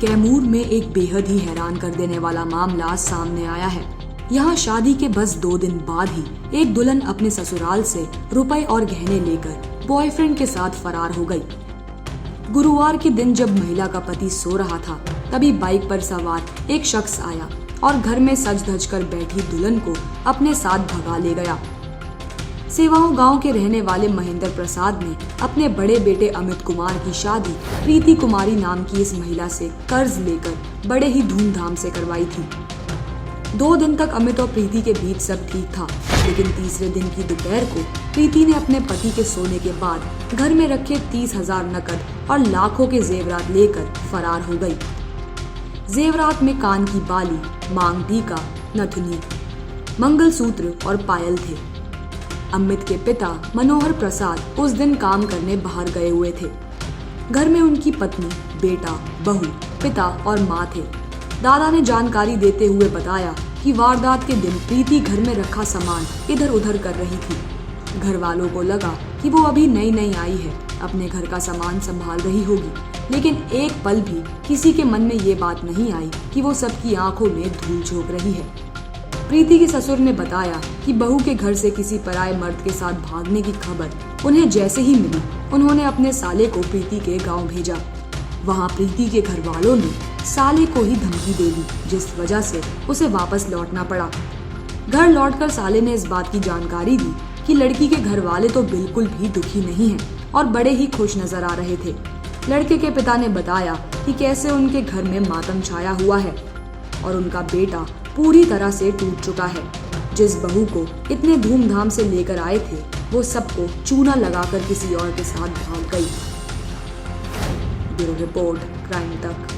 कैमूर में एक बेहद ही हैरान कर देने वाला मामला सामने आया है। यहाँ शादी के बस 2 दिन बाद ही एक दुल्हन अपने ससुराल से रुपए और गहने लेकर बॉयफ्रेंड के साथ फरार हो गई। गुरुवार के दिन जब महिला का पति सो रहा था, तभी बाइक पर सवार एक शख्स आया और घर में सज धज कर बैठी दुल्हन को अपने साथ भगा ले गया। सेवाओं गांव के रहने वाले महेंद्र प्रसाद ने अपने बड़े बेटे अमित कुमार की शादी प्रीति कुमारी नाम की इस महिला से कर्ज लेकर बड़े ही धूमधाम से करवाई थी। 2 दिन तक अमित और प्रीति के बीच सब ठीक था, लेकिन तीसरे दिन की दोपहर को प्रीति ने अपने पति के सोने के बाद घर में रखे 30,000 नकद और लाखों के जेवरात लेकर फरार हो गई। जेवरात में कान की बाली, मांग टीका, नथुनी, मंगलसूत्र और पायल थे। अमित के पिता मनोहर प्रसाद उस दिन काम करने बाहर गए हुए थे। घर में उनकी पत्नी, बेटा, बहू, पिता और माँ थे। दादा ने जानकारी देते हुए बताया कि वारदात के दिन प्रीति घर में रखा सामान इधर उधर कर रही थी। घर वालों को लगा कि वो अभी नई नई आई है, अपने घर का सामान संभाल रही होगी, लेकिन एक पल भी किसी के मन में ये बात नहीं आई कि वो सबकी आंखों में धूल झोंक रही है। प्रीति के ससुर ने बताया कि बहू के घर से किसी पराये मर्द के साथ भागने की खबर उन्हें जैसे ही मिली, उन्होंने अपने साले को प्रीति के गांव भेजा। वहां प्रीति के घर वालों ने साले को ही धमकी दे दी, जिस वजह से उसे वापस लौटना पड़ा। घर लौटकर साले ने इस बात की जानकारी दी कि लड़की के घर वाले तो बिल्कुल भी दुखी नहीं हैं और बड़े ही खुश नजर आ रहे थे। लड़के के पिता ने बताया कि कैसे उनके घर में मातम छाया हुआ है और उनका बेटा पूरी तरह से टूट चुका है। जिस बहू को इतने धूमधाम से लेकर आए थे, वो सबको चूना लगाकर किसी और के साथ भाग गई। ब्यूरो रिपोर्ट, क्राइम तक।